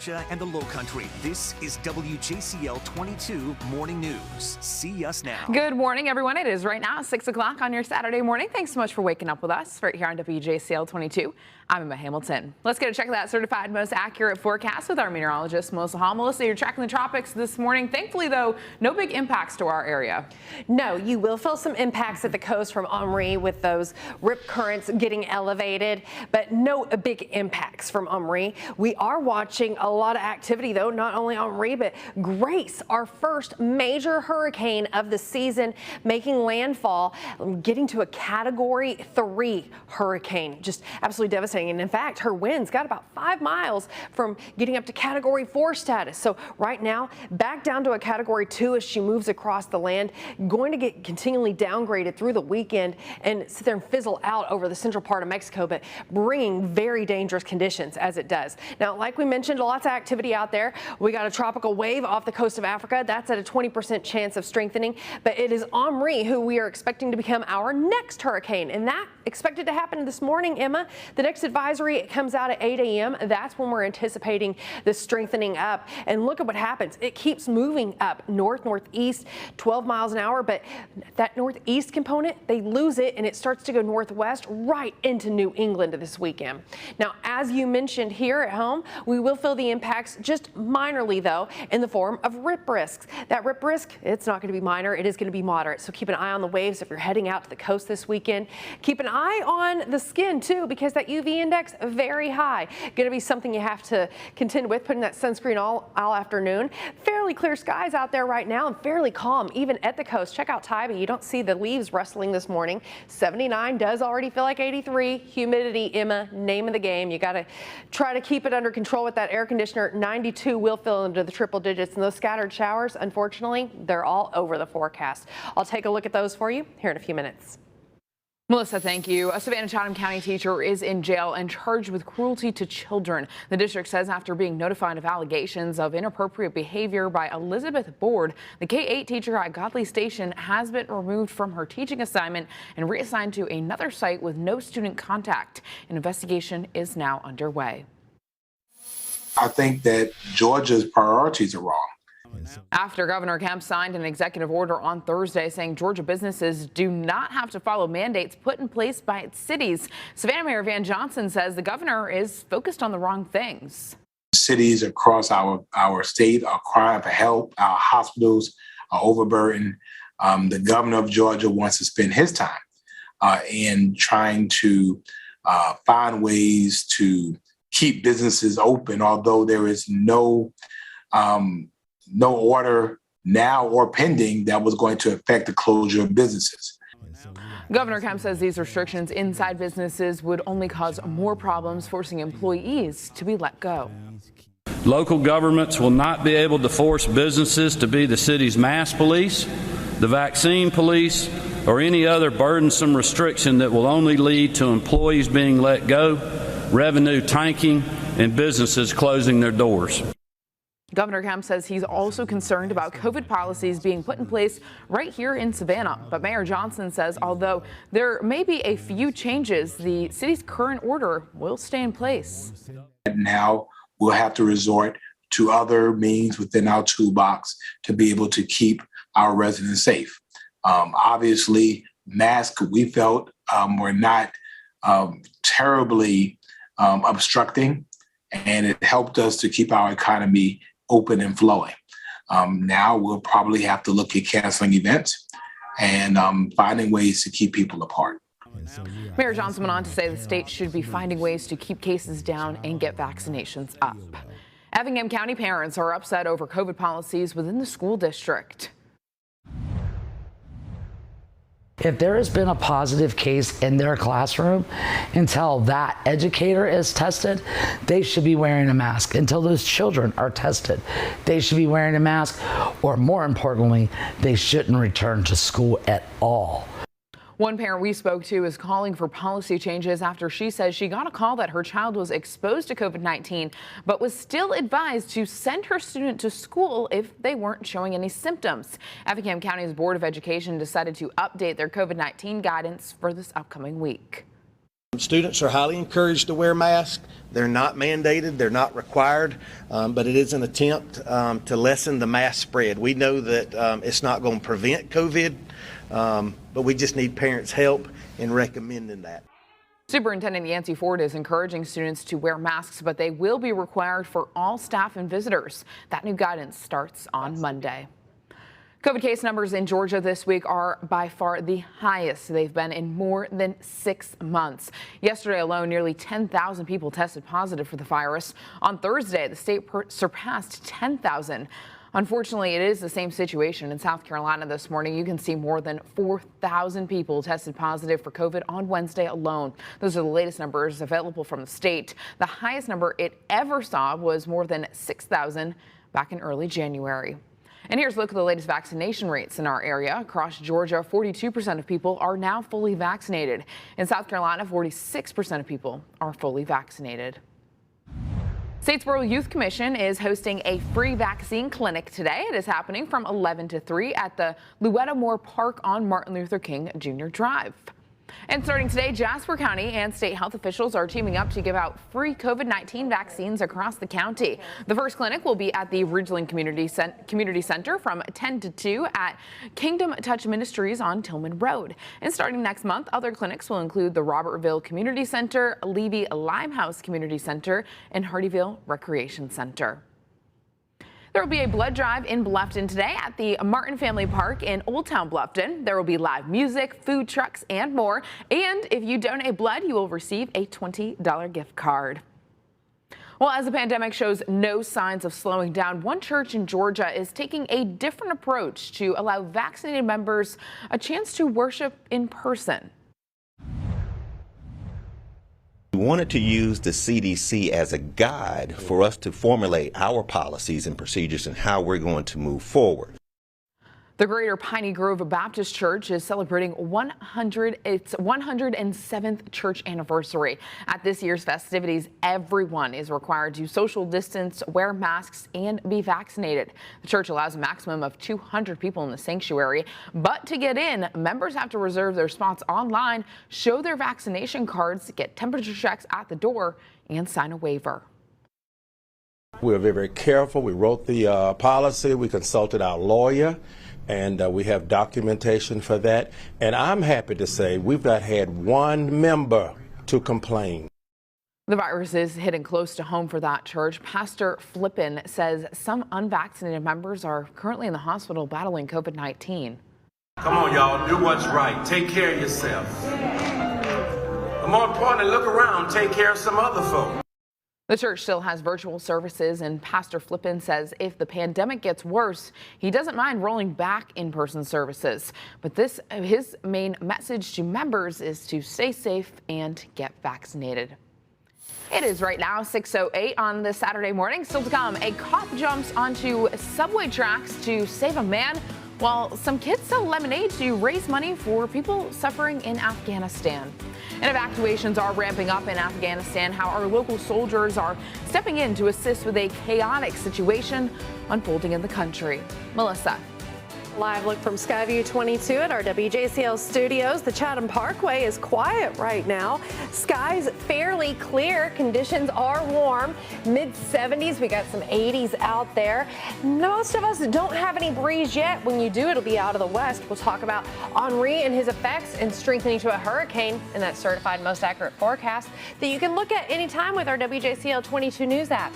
Appalachia and the Lowcountry. This is WJCL 22 Morning News. See us now. Good morning, everyone. It is right now 6 o'clock on your Saturday morning. Thanks so much for waking up with us right here on WJCL 22. I'm Emma Hamilton. Let's get a check of that certified most accurate forecast with our meteorologist, Melissa Hall. Melissa, you're tracking the tropics this morning. Thankfully, though, no big impacts to our area. No, you will feel some impacts at the coast from Omri with those rip currents getting elevated, but no big impacts from Omri. We are watching a lot of activity, though, not only Omri, but Grace, our first major hurricane of the season, making landfall, getting to a Category 3 hurricane. Just absolutely devastating. And in fact, her winds got about 5 miles from getting up to Category 4 status. So right now, back down to a Category 2 as she moves across the land, going to get continually downgraded through the weekend and sit there and fizzle out over the central part of Mexico, but bringing very dangerous conditions as it does. Now, like we mentioned, lots of activity out there. We got a tropical wave off the coast of Africa. That's at a 20% chance of strengthening, but it is Omri who we are expecting to become our next hurricane, and that expected to happen this morning, Emma. The next advisory comes out at 8 a.m. That's when we're anticipating the strengthening up. And look at what happens. It keeps moving up northeast, 12 miles an hour, but that northeast component, they lose it and it starts to go northwest right into New England this weekend. Now, as you mentioned here at home, we will feel the impacts just minorly, though, in the form of rip risks. That rip risk, it's not going to be minor, it is going to be moderate. So keep an eye on the waves if you're heading out to the coast this weekend. Keep an eye on the skin, too, because that UV index very high. Going to be something you have to contend with, putting that sunscreen all afternoon. Fairly clear skies out there right now and fairly calm even at the coast. Check out Tybee. You don't see the leaves rustling this morning. 79 does already feel like 83. Humidity, Emma, name of the game. You got to try to keep it under control with that air conditioner. 92 will fill into the triple digits, and those scattered showers, unfortunately, they're all over the forecast. I'll take a look at those for you here in a few minutes. Melissa, thank you. A Savannah-Chatham County teacher is in jail and charged with cruelty to children. The district says after being notified of allegations of inappropriate behavior by Elizabeth Board, the K-8 teacher at Godley Station has been removed from her teaching assignment and reassigned to another site with no student contact. An investigation is now underway. I think that Georgia's priorities are wrong. After Governor Kemp signed an executive order on Thursday saying Georgia businesses do not have to follow mandates put in place by its cities, Savannah Mayor Van Johnson says the governor is focused on the wrong things. Cities across our state are crying for help. Our hospitals are overburdened. The governor of Georgia wants to spend his time in trying to find ways to keep businesses open, although there is no order now or pending that was going to affect the closure of businesses. Governor Kemp says these restrictions inside businesses would only cause more problems, forcing employees to be let go. Local governments will not be able to force businesses to be the city's mask police, the vaccine police, or any other burdensome restriction that will only lead to employees being let go, revenue tanking, and businesses closing their doors. Governor Kemp says he's also concerned about COVID policies being put in place right here in Savannah. But Mayor Johnson says although there may be a few changes, the city's current order will stay in place. Now we'll have to resort to other means within our toolbox to be able to keep our residents safe. Obviously, masks we felt were not terribly obstructing, and it helped us to keep our economy open and flowing. Now we'll probably have to look at canceling events and finding ways to keep people apart. Mayor Johnson went on to say the state should be finding ways to keep cases down and get vaccinations up. Effingham County parents are upset over COVID policies within the school district. If there has been a positive case in their classroom, until that educator is tested, they should be wearing a mask. Until those children are tested, they should be wearing a mask, or more importantly, they shouldn't return to school at all. One parent we spoke to is calling for policy changes after she says she got a call that her child was exposed to COVID-19, but was still advised to send her student to school if they weren't showing any symptoms. Effingham County's Board of Education decided to update their COVID-19 guidance for this upcoming week. Students are highly encouraged to wear masks. They're not mandated, they're not required, but it is an attempt to lessen the mass spread. We know that it's not going to prevent COVID, but we just need parents' help in recommending that. Superintendent Yancey Ford is encouraging students to wear masks, but they will be required for all staff and visitors. That new guidance starts on Monday. COVID case numbers in Georgia this week are by far the highest they've been in more than 6 months. Yesterday alone, nearly 10,000 people tested positive for the virus. On Thursday, the state surpassed 10,000. Unfortunately, it is the same situation in South Carolina this morning. You can see more than 4,000 people tested positive for COVID on Wednesday alone. Those are the latest numbers available from the state. The highest number it ever saw was more than 6,000 back in early January. And here's a look at the latest vaccination rates in our area. Across Georgia, 42% of people are now fully vaccinated. In South Carolina, 46% of people are fully vaccinated. Statesboro Youth Commission is hosting a free vaccine clinic today. It is happening from 11 to 3 at the Louetta Moore Park on Martin Luther King Jr. Drive. And starting today, Jasper County and state health officials are teaming up to give out free COVID-19 vaccines across the county. The first clinic will be at the Ridgeland Community Center from 10 to 2 at Kingdom Touch Ministries on Tillman Road. And starting next month, other clinics will include the Robertville Community Center, Levy Limehouse Community Center, and Hardyville Recreation Center. There will be a blood drive in Bluffton today at the Martin Family Park in Old Town Bluffton. There will be live music, food trucks, and more. And if you donate blood, you will receive a $20 gift card. Well, as the pandemic shows no signs of slowing down, one church in Georgia is taking a different approach to allow vaccinated members a chance to worship in person. We wanted to use the CDC as a guide for us to formulate our policies and procedures and how we're going to move forward. The Greater Piney Grove Baptist Church is celebrating its 107th church anniversary. At this year's festivities, everyone is required to social distance, wear masks, and be vaccinated. The church allows a maximum of 200 people in the sanctuary, but to get in, members have to reserve their spots online, show their vaccination cards, get temperature checks at the door, and sign a waiver. We were very, very careful. We wrote the policy. We consulted our lawyer. And we have documentation for that. And I'm happy to say we've not had one member to complain. The virus is hitting close to home for that church. Pastor Flippin says some unvaccinated members are currently in the hospital battling COVID-19. Come on, y'all, do what's right. Take care of yourself. But more importantly, look around, take care of some other folk. The church still has virtual services, and Pastor Flippin says if the pandemic gets worse, he doesn't mind rolling back in-person services. But his main message to members is to stay safe and get vaccinated. It is right now 6:08 on this Saturday morning. Still to come, a cop jumps onto subway tracks to save a man, while some kids sell lemonade to raise money for people suffering in Afghanistan. And evacuations are ramping up in Afghanistan. How our local soldiers are stepping in to assist with a chaotic situation unfolding in the country. Melissa. Live look from Skyview 22 at our WJCL studios. The Chatham Parkway is quiet right now. Skies fairly clear. Conditions are warm. Mid-70s. We got some 80s out there. Most of us don't have any breeze yet. When you do, it'll be out of the west. We'll talk about Henri and his effects and strengthening to a hurricane in that certified most accurate forecast that you can look at anytime with our WJCL 22 News app.